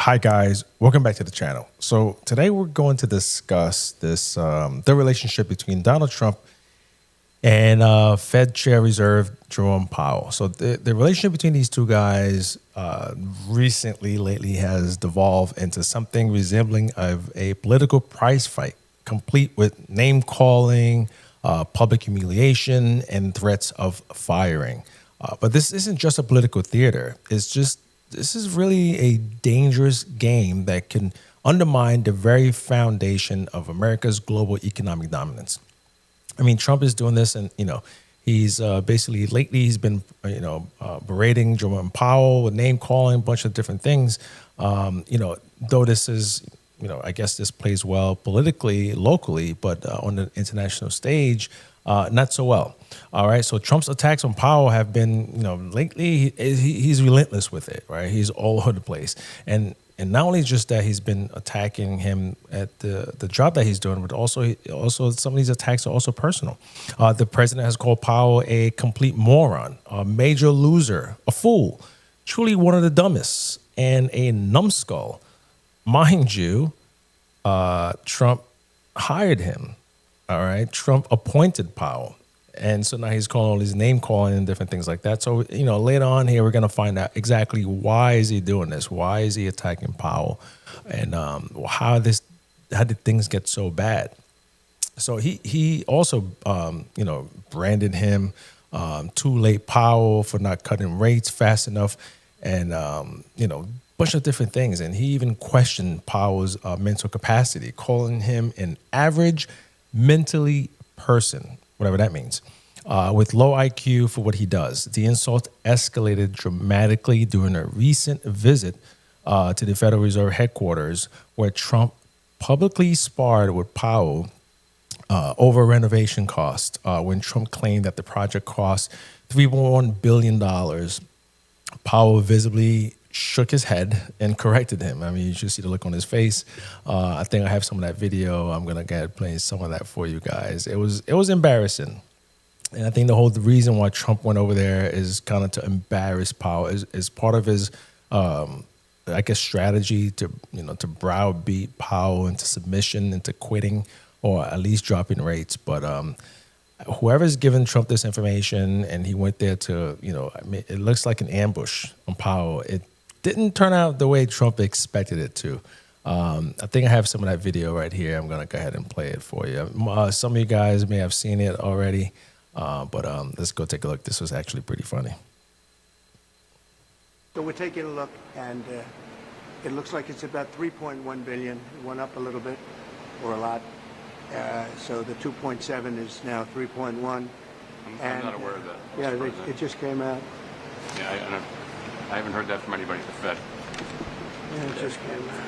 Hi guys, welcome back to the channel. So today we're going to discuss this the relationship between Donald Trump and Fed Chair Reserve Jerome Powell. So the relationship between these two guys lately has devolved into something resembling of a political prize fight, complete with name calling, public humiliation, and threats of firing. But this isn't just a political theater. This is really a dangerous game that can undermine the very foundation of America's global economic dominance. I mean, Trump is doing this, and he's lately he's been berating Jerome Powell with name calling, a bunch of different things. Though this is I guess this plays well politically locally, but on the international stage, not so well. All right. So Trump's attacks on Powell have been, lately he's relentless with it. Right. He's all over the place. And not only just that, he's been attacking him at the job that he's doing, but also some of these attacks are also personal. The president has called Powell a complete moron, a major loser, a fool, truly one of the dumbest, and a numbskull. Mind you, Trump hired him. All right. Trump appointed Powell. And so now he's calling all these name calling and different things like that. So, later on here, we're going to find out exactly why is he doing this? Why is he attacking Powell? And how did things get so bad? So he also, branded him too late Powell for not cutting rates fast enough. And, bunch of different things. And he even questioned Powell's mental capacity, calling him an average mentally person, whatever that means, with low IQ for what he does. The insult escalated dramatically during a recent visit to the Federal Reserve headquarters, where Trump publicly sparred with Powell over renovation costs. When Trump claimed that the project cost $3.1 billion, Powell visibly shook his head and corrected him. I mean, you should see the look on his face. I think I have some of that video. I'm gonna get playing some of that for you guys. It was embarrassing, and I think the reason why Trump went over there is kind of to embarrass Powell, is part of his I guess strategy to browbeat Powell into submission, into quitting, or at least dropping rates. But whoever's given Trump this information, and he went there to it looks like an ambush on Powell. It didn't turn out the way Trump expected it to. I think I have some of that video right here. I'm going to go ahead and play it for you. Some of you guys may have seen it already, but let's go take a look. This was actually pretty funny. So we're taking a look, and it looks like it's about 3.1 billion. It went up a little bit, or a lot. So the 2.7 is now 3.1. I'm not aware of that. Yeah, it just came out. Yeah, I haven't heard that from anybody at the Fed. Yeah, it just came out.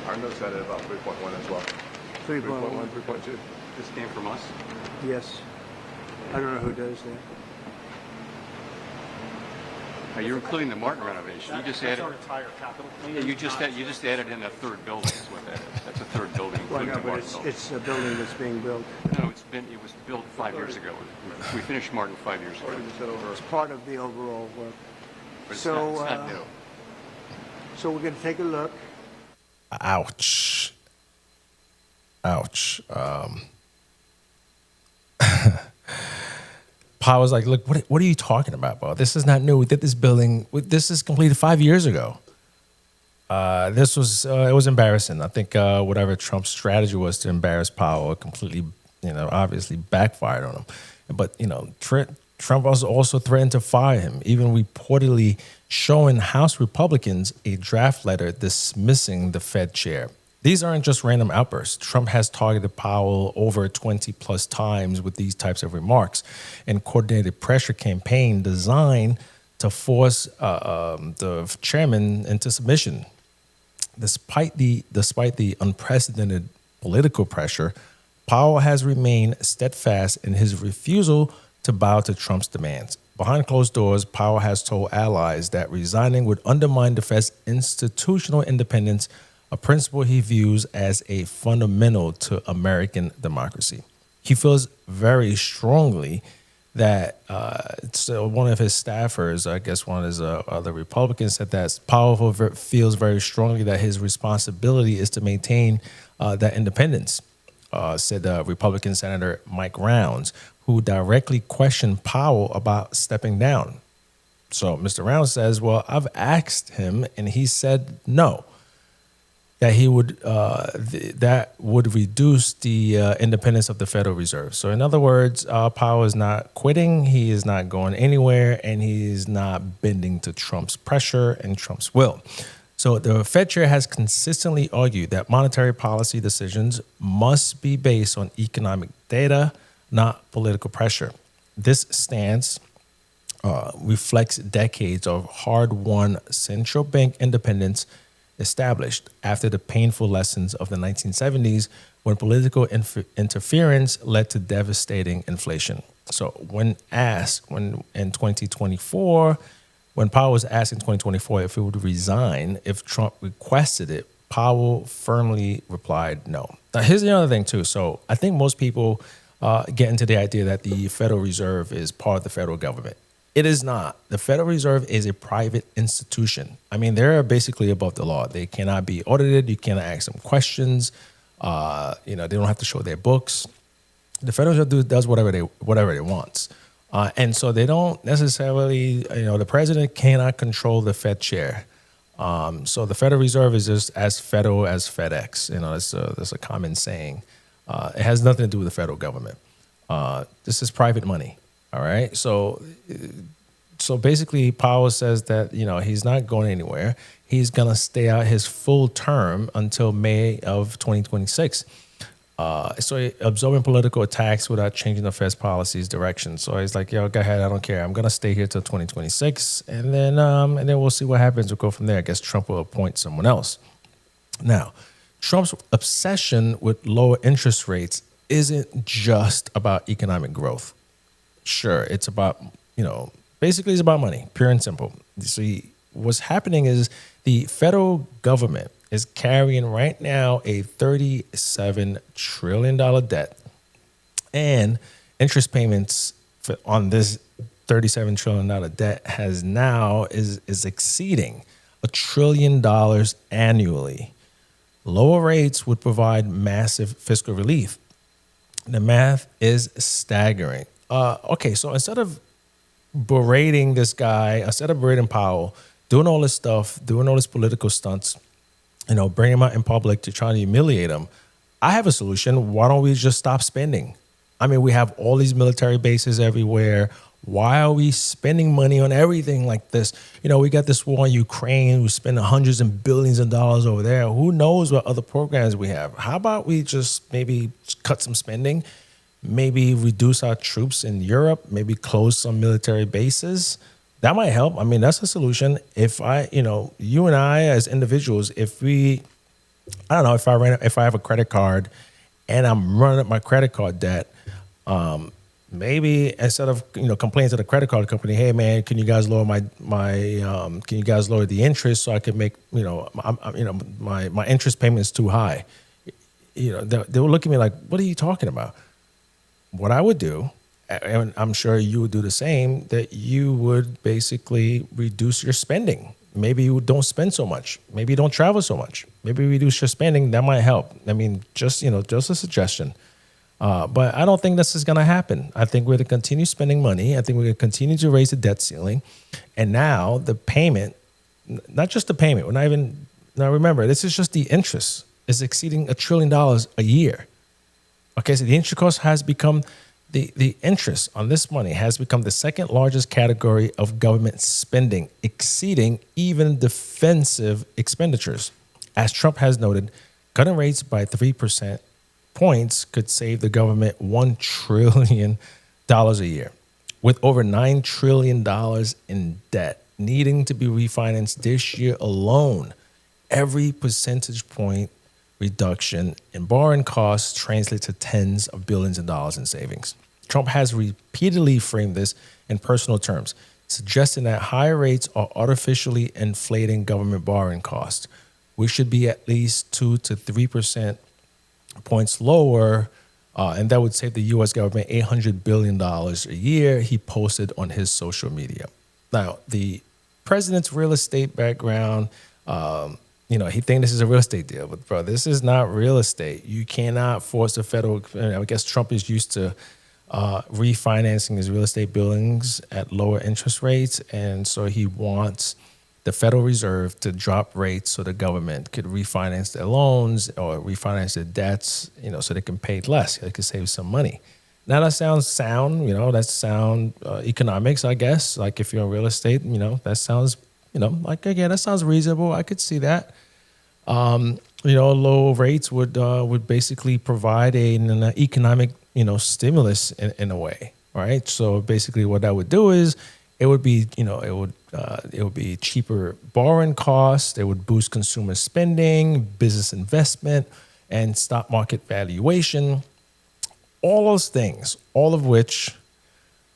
Our notes had it about 3.1 as well. 3.1. 3.2. This came from us? Yes. I don't know who does that. You're including the Martin renovation. You just added. Yeah, you just added in a third building. Is what that is. That's a third building. Well, including no, the but Martin building. it's a building that's being built. No, it was built 5 years ago. We finished Martin 5 years ago. It's part of the overall work. But it's So, not new. So we're going to take a look. Ouch. Ouch. Powell's like, look, what are you talking about, bro? This is not new. We did this building. This is completed 5 years ago. It was embarrassing. I think whatever Trump's strategy was to embarrass Powell, it completely, obviously backfired on him. But, Trump also threatened to fire him, even reportedly showing House Republicans a draft letter dismissing the Fed chair. These aren't just random outbursts. Trump has targeted Powell over 20 plus times with these types of remarks, and coordinated pressure campaign designed to force the chairman into submission. Despite the unprecedented political pressure, Powell has remained steadfast in his refusal to bow to Trump's demands. Behind closed doors, Powell has told allies that resigning would undermine the Fed's institutional independence, a principle he views as a fundamental to American democracy. He feels very strongly that so one of his staffers, I guess one of his other Republicans, said that Powell feels very strongly that his responsibility is to maintain that independence, said Republican Senator Mike Rounds, who directly questioned Powell about stepping down. So Mr. Rounds says, well, I've asked him and he said no, that he would that would reduce the independence of the Federal Reserve. So in other words, Powell is not quitting, he is not going anywhere, and he is not bending to Trump's pressure and Trump's will. So the Fed chair has consistently argued that monetary policy decisions must be based on economic data, not political pressure. This stance reflects decades of hard-won central bank independence established after the painful lessons of the 1970s when political interference led to devastating inflation. So when in 2024, when Powell was asked in 2024 if he would resign if Trump requested it, Powell firmly replied no. Now, here's the other thing, too. So I think most people get into the idea that the Federal Reserve is part of the federal government. It is not. The Federal Reserve is a private institution. I mean, they're basically above the law. They cannot be audited. You cannot ask them questions. They don't have to show their books. The Federal Reserve does whatever it wants. And so they don't necessarily, the president cannot control the Fed chair. So the Federal Reserve is just as federal as FedEx. That's a common saying. It has nothing to do with the federal government. This is private money. All right. So basically, Powell says that, he's not going anywhere. He's going to stay out his full term until May of 2026. So absorbing political attacks without changing the Fed's policy's direction. So he's like, yo, go ahead. I don't care. I'm going to stay here till 2026. And then we'll see what happens. We'll go from there. I guess Trump will appoint someone else. Now, Trump's obsession with lower interest rates isn't just about economic growth. Sure, it's about, basically it's about money, pure and simple. See, what's happening is the federal government is carrying right now a $37 trillion debt, and interest payments on this $37 trillion debt is exceeding $1 trillion annually. Lower rates would provide massive fiscal relief. The math is staggering. Okay, so instead of berating this guy, instead of berating Powell, doing all this stuff, doing all these political stunts, bringing him out in public to try to humiliate him, I have a solution. Why don't we just stop spending? I mean, we have all these military bases everywhere. Why are we spending money on everything like this? We got this war in Ukraine. We spend hundreds and billions of dollars over there. Who knows what other programs we have? How about we just maybe cut some spending? Maybe reduce our troops in Europe, maybe close some military bases. That might help. I mean, that's a solution. If you and I as individuals, if I have a credit card and I'm running up my credit card debt, maybe instead of, complaining to the credit card company, hey man, can you guys lower can you guys lower the interest so I can make, my interest payment is too high. They will look at me like, what are you talking about? What I would do, and I'm sure you would do the same, that you would basically reduce your spending. Maybe you don't spend so much. Maybe you don't travel so much. Maybe reduce your spending. That might help. I mean, just a suggestion. But I don't think this is going to happen. I think we're going to continue spending money. I think we're going to continue to raise the debt ceiling. And now the payment, not just the payment, now remember, this is just the interest, is exceeding $1 trillion a year. Okay, so the interest cost has become, the interest on this money has become the second largest category of government spending, exceeding even defensive expenditures. As Trump has noted, cutting rates by 3% points could save the government $1 trillion a year, with over $9 trillion in debt needing to be refinanced this year alone. Every percentage point reduction in borrowing costs translates to tens of billions of dollars in savings. Trump has repeatedly framed this in personal terms, suggesting that higher rates are artificially inflating government borrowing costs. We should be at least 2 to 3% points lower and that would save the U.S. government $800 billion a year, he posted on his social media. Now, the president's real estate background, he thinks this is a real estate deal, but bro, this is not real estate. You cannot force the federal, I guess Trump is used to refinancing his real estate buildings at lower interest rates, and so he wants the Federal Reserve to drop rates so the government could refinance their loans or refinance their debts, so they can pay less. They could save some money. Now that sounds sound, that's sound economics, I guess. Like if you're in real estate, that sounds, that sounds reasonable. I could see that. Low rates would basically provide an economic, stimulus in a way, right? So basically what that would do is it would be, it would be cheaper borrowing costs. It would boost consumer spending, business investment, and stock market valuation. All those things, all of which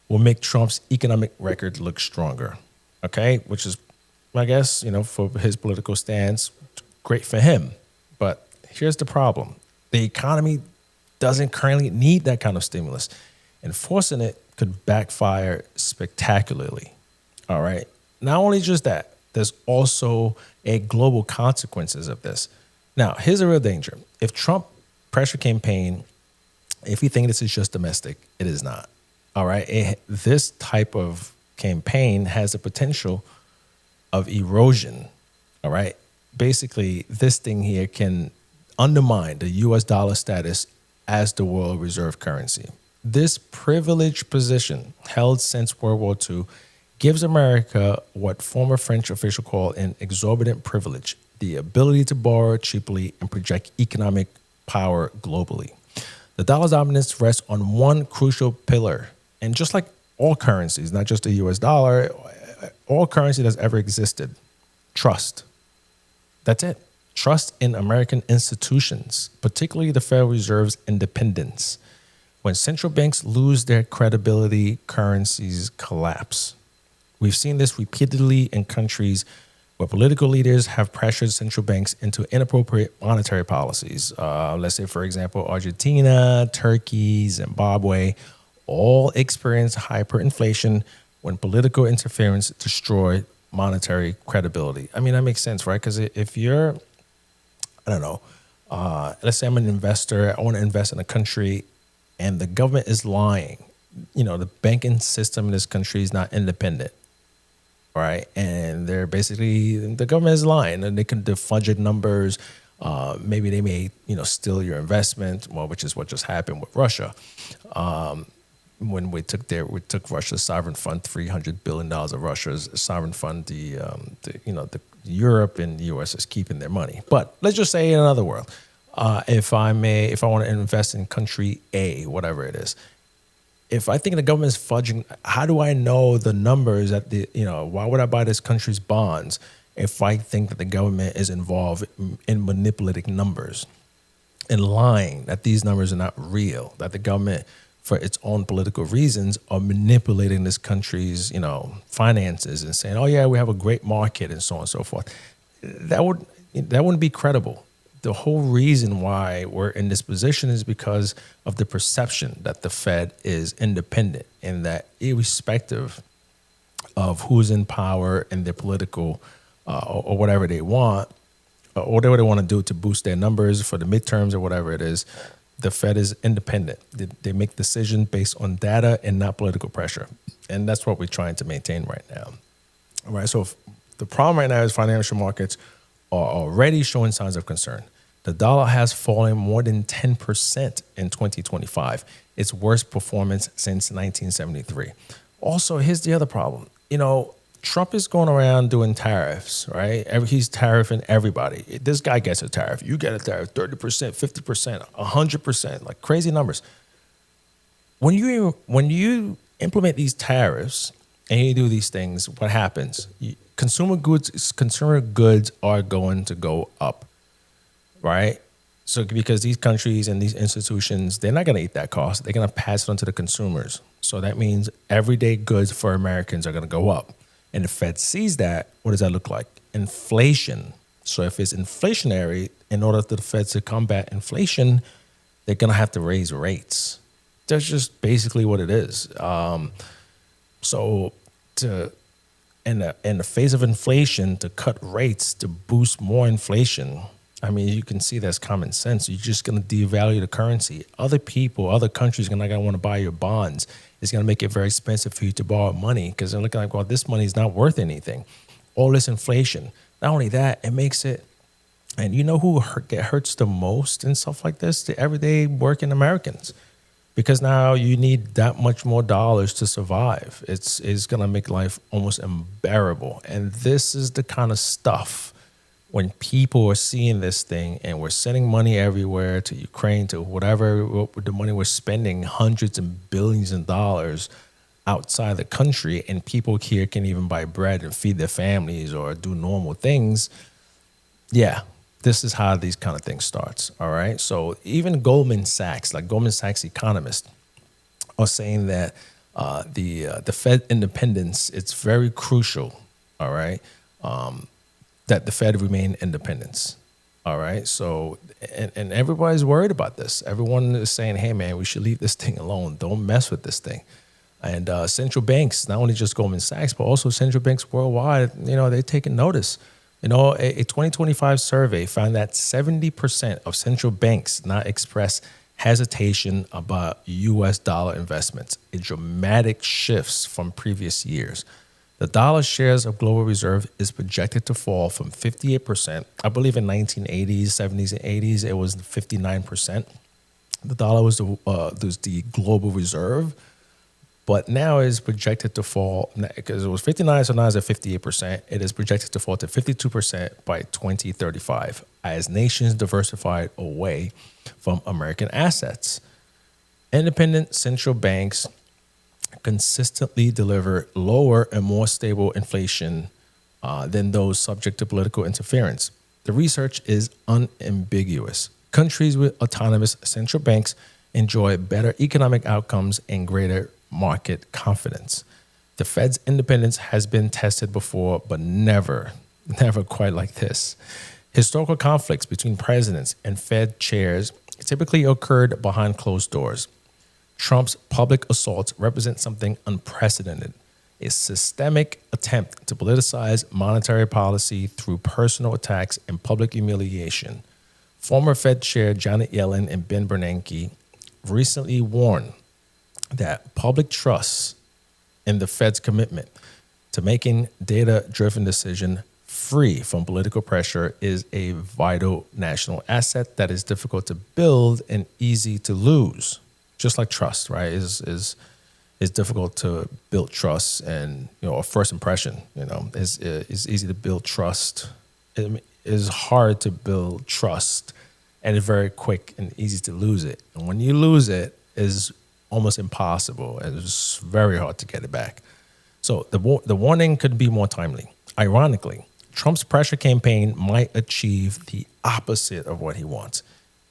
will make Trump's economic record look stronger. Okay, which is, I guess, for his political stance, great for him. But here's the problem: the economy doesn't currently need that kind of stimulus. Enforcing it could backfire spectacularly. All right. Not only just that, there's also a global consequences of this. Now, here's a real danger. If Trump pressure campaign, if you think this is just domestic, it is not. All right. This type of campaign has the potential of erosion. All right. Basically, this thing here can undermine the US dollar status as the world reserve currency. This privileged position, held since World War II, gives America what former French officials call an exorbitant privilege, the ability to borrow cheaply and project economic power globally. The dollar's dominance rests on one crucial pillar. And just like all currencies, not just the US dollar, all currency that's ever existed, trust. That's it. Trust in American institutions, particularly the Federal Reserve's independence. When central banks lose their credibility, currencies collapse. We've seen this repeatedly in countries where political leaders have pressured central banks into inappropriate monetary policies. Let's say, for example, Argentina, Turkey, Zimbabwe, all experienced hyperinflation when political interference destroyed monetary credibility. I mean, that makes sense, right? Because if you're, let's say I'm an investor, I want to invest in a country and the government is lying. The banking system in this country is not independent, right? And they're basically, the government is lying and they can fudge numbers. Maybe they may, steal your investment, which is what just happened with Russia. When we took Russia's sovereign fund, $300 billion of Russia's sovereign fund, the Europe and the U.S. is keeping their money. But let's just say in another world, if I want to invest in country A, whatever it is, if I think the government is fudging, how do I know the numbers why would I buy this country's bonds if I think that the government is involved in manipulating numbers and lying, that these numbers are not real, that the government, for its own political reasons, are manipulating this country's, finances and saying, oh yeah, we have a great market and so on and so forth. That wouldn't be credible. The whole reason why we're in this position is because of the perception that the Fed is independent and that irrespective of who's in power and their political or whatever they want, or whatever they want to do to boost their numbers for the midterms or whatever it is, the Fed is independent. They make decisions based on data and not political pressure. And that's what we're trying to maintain right now. All right. So the problem right now is financial markets are already showing signs of concern. The dollar has fallen more than 10% in 2025, its worst performance since 1973. Also, here's the other problem. Trump is going around doing tariffs, right? He's tariffing everybody. This guy gets a tariff. You get a tariff, 30%, 50%, 100%, like crazy numbers. When you implement these tariffs and you do these things, what happens? Consumer goods are going to go up, right? So because these countries and these institutions, they're not going to eat that cost. They're going to pass it on to the consumers. So that means everyday goods for Americans are going to go up. And the Fed sees that, what does that look like? Inflation. So if it's inflationary, in order for the Fed to combat inflation, they're going to have to raise rates. That's just basically what it is. So in the face of inflation, to cut rates to boost more inflation, I mean, you can see that's common sense. You're just going to devalue the currency. Other people, other countries are not going to want to buy your bonds. It's going to make it very expensive for you to borrow money because they're looking like, well, this money is not worth anything. All this inflation. Not only that, it makes it, and you know who hurts the most and stuff like this? The everyday working Americans. Because now you need that much more dollars to survive. It's going to make life almost unbearable. And this is the kind of stuff when people are seeing this thing and we're sending money everywhere to Ukraine, to whatever the money we're spending, hundreds and billions of dollars outside the country, and people here can even buy bread and feed their families or do normal things. Yeah. This is how these kind of things starts, all right? So even Goldman Sachs economists are saying that the Fed independence, it's very crucial, all right, that the Fed remain independent, all right? So, and everybody's worried about this. Everyone is saying, hey, man, we should leave this thing alone. Don't mess with this thing. And central banks, not only just Goldman Sachs, but also central banks worldwide, they're taking notice. A 2025 survey found that 70% of central banks now express hesitation about U.S. dollar investments, a dramatic shift from previous years. The dollar shares of global reserve is projected to fall from 58%. I believe in 1980s, 70s, and 80s, it was 59%. The dollar was the global reserve. But now it is projected to fall, because it was 59, so now it's at 58%. It is projected to fall to 52% by 2035 as nations diversify away from American assets. Independent central banks consistently deliver lower and more stable inflation than those subject to political interference. The research is unambiguous. Countries with autonomous central banks enjoy better economic outcomes and greater market confidence. The Fed's independence has been tested before, but never quite like this. Historical conflicts between presidents and Fed chairs typically occurred behind closed doors. Trump's public assaults represent something unprecedented, a systemic attempt to politicize monetary policy through personal attacks and public humiliation. Former Fed Chair Janet Yellen and Ben Bernanke recently warned that public trust in the Fed's commitment to making data-driven decisions free from political pressure is a vital national asset that is difficult to build and easy to lose. Just like trust, right? Is difficult to build trust, and a first impression, is easy to build trust. It is hard to build trust, and it's very quick and easy to lose it. And when you lose it, is almost impossible, and it's very hard to get it back. So the warning could be more timely. Ironically, Trump's pressure campaign might achieve the opposite of what he wants.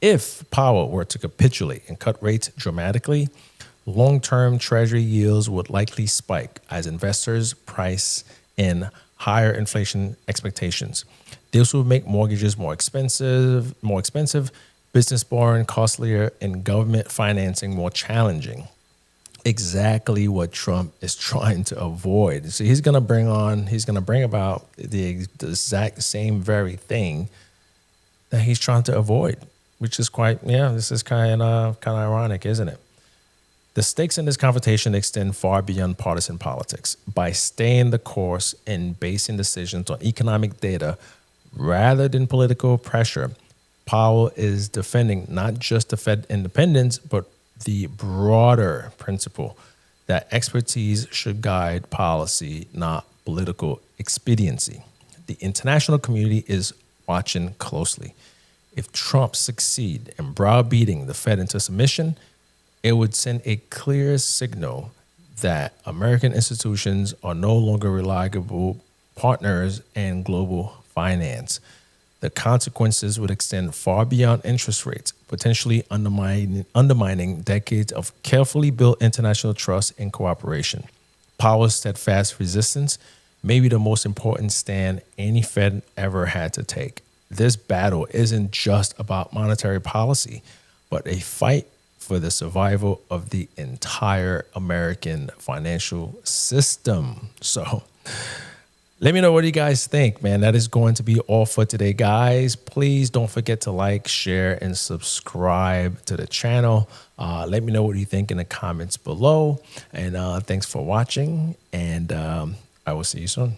If Powell were to capitulate and cut rates dramatically, long-term Treasury yields would likely spike as investors price in higher inflation expectations. This would make mortgages more expensive, business borrowing costlier, and government financing more challenging. Exactly what Trump is trying to avoid. So he's going to bring about the exact same very thing that he's trying to avoid, which is this is kind of ironic, isn't it? The stakes in this confrontation extend far beyond partisan politics. By staying the course and basing decisions on economic data rather than political pressure, Powell is defending not just the Fed independence, but the broader principle that expertise should guide policy, not political expediency. The international community is watching closely. If Trump succeeds in browbeating the Fed into submission, it would send a clear signal that American institutions are no longer reliable partners in global finance. The consequences would extend far beyond interest rates, potentially undermining decades of carefully built international trust and cooperation. Powell's steadfast resistance may be the most important stand any Fed ever had to take. This battle isn't just about monetary policy. but a fight for the survival of the entire American financial system. So let me know what you guys think, man. That is going to be all for today, guys. Please don't forget to like, share, and subscribe to the channel. Let me know what you think in the comments below. And thanks for watching. And I will see you soon.